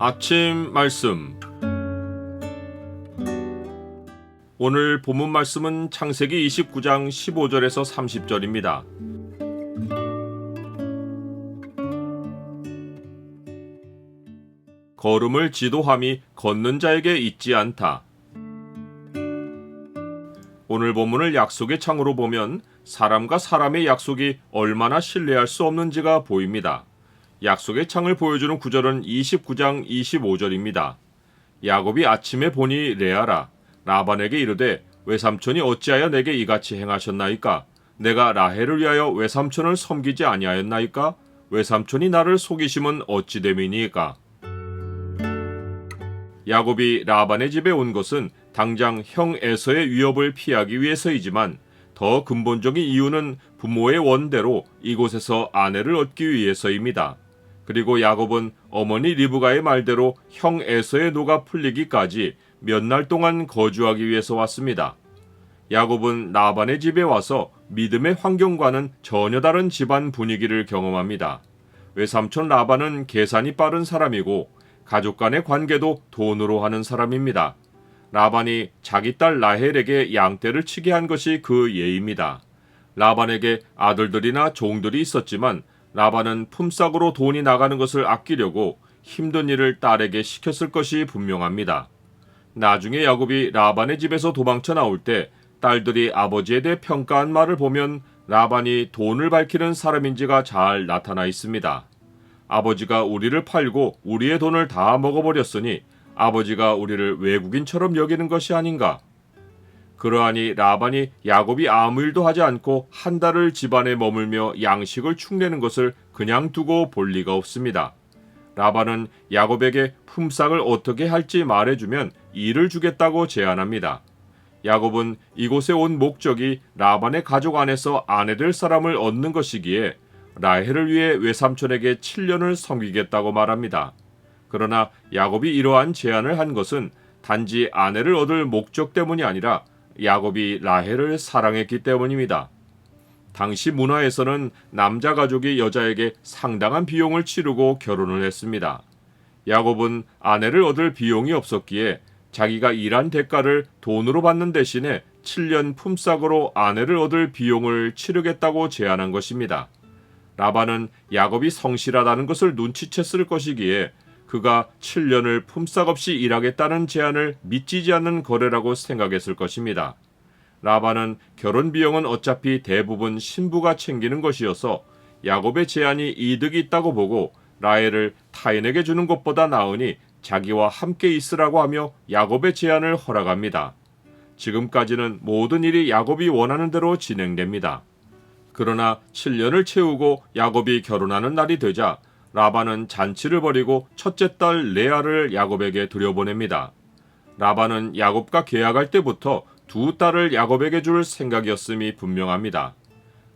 아침 말씀. 오늘 본문 말씀은 창세기 29장 15절에서 30절입니다. 걸음을 지도함이 걷는 자에게 있지 않다. 오늘 본문을 약속의 창으로 보면 사람과 사람의 약속이 얼마나 신뢰할 수 없는지가 보입니다. 약속의 창을 보여주는 구절은 29장 25절입니다. 야곱이 아침에 보니 레아라. 라반에게 이르되 외삼촌이 어찌하여 내게 이같이 행하셨나이까? 내가 라헬을 위하여 외삼촌을 섬기지 아니하였나이까? 외삼촌이 나를 속이심은 어찌 됨이니까? 야곱이 라반의 집에 온 것은 당장 형 에서의 위협을 피하기 위해서이지만 더 근본적인 이유는 부모의 원대로 이곳에서 아내를 얻기 위해서입니다. 그리고 야곱은 어머니 리브가의 말대로 형 에서의 노가 풀리기까지 몇 날 동안 거주하기 위해서 왔습니다. 야곱은 라반의 집에 와서 믿음의 환경과는 전혀 다른 집안 분위기를 경험합니다. 외삼촌 라반은 계산이 빠른 사람이고 가족 간의 관계도 돈으로 하는 사람입니다. 라반이 자기 딸 라헬에게 양떼를 치게 한 것이 그 예입니다. 라반에게 아들들이나 종들이 있었지만 라반은 품삯으로 돈이 나가는 것을 아끼려고 힘든 일을 딸에게 시켰을 것이 분명합니다. 나중에 야곱이 라반의 집에서 도망쳐 나올 때 딸들이 아버지에 대해 평가한 말을 보면 라반이 돈을 밝히는 사람인지가 잘 나타나 있습니다. 아버지가 우리를 팔고 우리의 돈을 다 먹어버렸으니 아버지가 우리를 외국인처럼 여기는 것이 아닌가? 그러하니 라반이 야곱이 아무 일도 하지 않고 한 달을 집안에 머물며 양식을 축내는 것을 그냥 두고 볼 리가 없습니다. 라반은 야곱에게 품삯을 어떻게 할지 말해주면 일을 주겠다고 제안합니다. 야곱은 이곳에 온 목적이 라반의 가족 안에서 아내 될 사람을 얻는 것이기에 라헬을 위해 외삼촌에게 7년을 섬기겠다고 말합니다. 그러나 야곱이 이러한 제안을 한 것은 단지 아내를 얻을 목적 때문이 아니라 야곱이 라헬을 사랑했기 때문입니다. 당시 문화에서는 남자 가족이 여자에게 상당한 비용을 치르고 결혼을 했습니다. 야곱은 아내를 얻을 비용이 없었기에 자기가 일한 대가를 돈으로 받는 대신에 7년 품삯으로 아내를 얻을 비용을 치르겠다고 제안한 것입니다. 라반은 야곱이 성실하다는 것을 눈치챘을 것이기에 그가 7년을 품삯 없이 일하겠다는 제안을 믿지지 않는 거래라고 생각했을 것입니다. 라반은 결혼 비용은 어차피 대부분 신부가 챙기는 것이어서 야곱의 제안이 이득이 있다고 보고 라헬을 타인에게 주는 것보다 나으니 자기와 함께 있으라고 하며 야곱의 제안을 허락합니다. 지금까지는 모든 일이 야곱이 원하는 대로 진행됩니다. 그러나 7년을 채우고 야곱이 결혼하는 날이 되자 라반은 잔치를 벌이고 첫째 딸 레아를 야곱에게 들여보냅니다. 라반은 야곱과 계약할 때부터 두 딸을 야곱에게 줄 생각이었음이 분명합니다.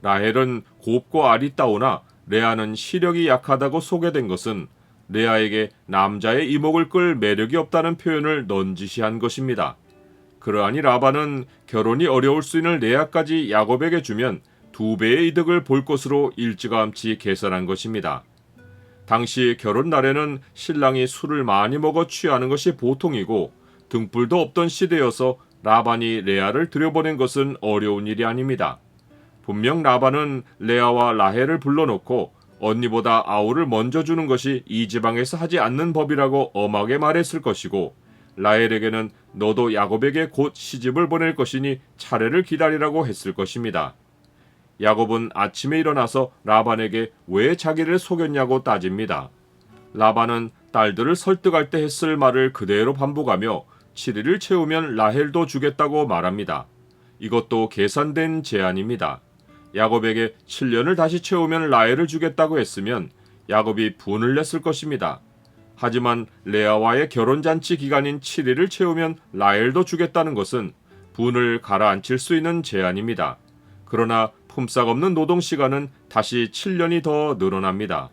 라헬은 곱고 아리따우나 레아는 시력이 약하다고 소개된 것은 레아에게 남자의 이목을 끌 매력이 없다는 표현을 넌지시한 것입니다. 그러하니 라반은 결혼이 어려울 수 있는 레아까지 야곱에게 주면 2배의 이득을 볼 것으로 일찌감치 계산한 것입니다. 당시 결혼 날에는 신랑이 술을 많이 먹어 취하는 것이 보통이고 등불도 없던 시대여서 라반이 레아를 들여보낸 것은 어려운 일이 아닙니다. 분명 라반은 레아와 라헬을 불러놓고 언니보다 아우를 먼저 주는 것이 이 지방에서 하지 않는 법이라고 엄하게 말했을 것이고 라헬에게는 너도 야곱에게 곧 시집을 보낼 것이니 차례를 기다리라고 했을 것입니다. 야곱은 아침에 일어나서 라반에게 왜 자기를 속였냐고 따집니다. 라반은 딸들을 설득할 때 했을 말을 그대로 반복하며 7일을 채우면 라헬도 주겠다고 말합니다. 이것도 계산된 제안입니다. 야곱에게 7년을 다시 채우면 라헬을 주겠다고 했으면 야곱이 분을 냈을 것입니다. 하지만 레아와의 결혼잔치 기간인 7일을 채우면 라헬도 주겠다는 것은 분을 가라앉힐 수 있는 제안입니다. 그러나 품삯 없는 노동시간은 다시 7년이 더 늘어납니다.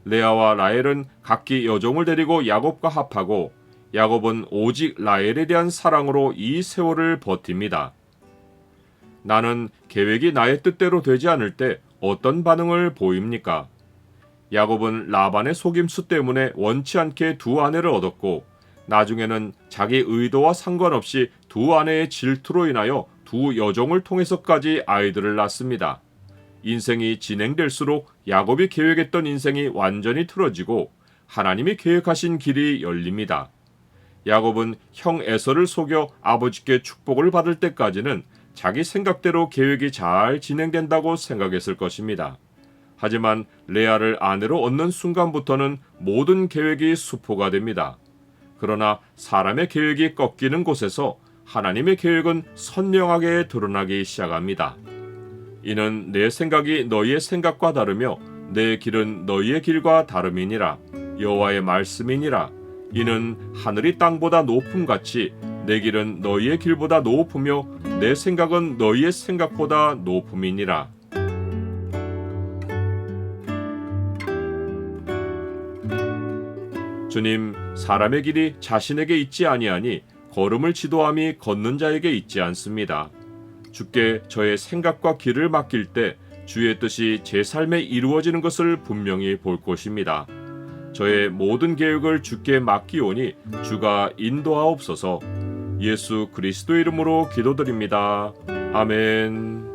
레아와 라헬은 각기 여종을 데리고 야곱과 합하고 야곱은 오직 라헬에 대한 사랑으로 이 세월을 버팁니다. 나는 계획이 나의 뜻대로 되지 않을 때 어떤 반응을 보입니까? 야곱은 라반의 속임수 때문에 원치 않게 두 아내를 얻었고 나중에는 자기 의도와 상관없이 두 아내의 질투로 인하여 두 여종을 통해서까지 아이들을 낳습니다. 인생이 진행될수록 야곱이 계획했던 인생이 완전히 틀어지고 하나님이 계획하신 길이 열립니다. 야곱은 형 에서를 속여 아버지께 축복을 받을 때까지는 자기 생각대로 계획이 잘 진행된다고 생각했을 것입니다. 하지만 레아를 아내로 얻는 순간부터는 모든 계획이 수포가 됩니다. 그러나 사람의 계획이 꺾이는 곳에서 하나님의 계획은 선명하게 드러나기 시작합니다. 이는 내 생각이 너희의 생각과 다르며 내 길은 너희의 길과 다름이니라. 여호와의 말씀이니라. 이는 하늘이 땅보다 높음같이 내 길은 너희의 길보다 높으며 내 생각은 너희의 생각보다 높음이니라. 주님, 사람의 길이 자신에게 있지 아니하니 걸음을 지도함이 걷는 자에게 있지 않습니다. 주께 저의 생각과 길을 맡길 때 주의 뜻이 제 삶에 이루어지는 것을 분명히 볼 것입니다. 저의 모든 계획을 주께 맡기오니 주가 인도하옵소서. 예수 그리스도 이름으로 기도드립니다. 아멘.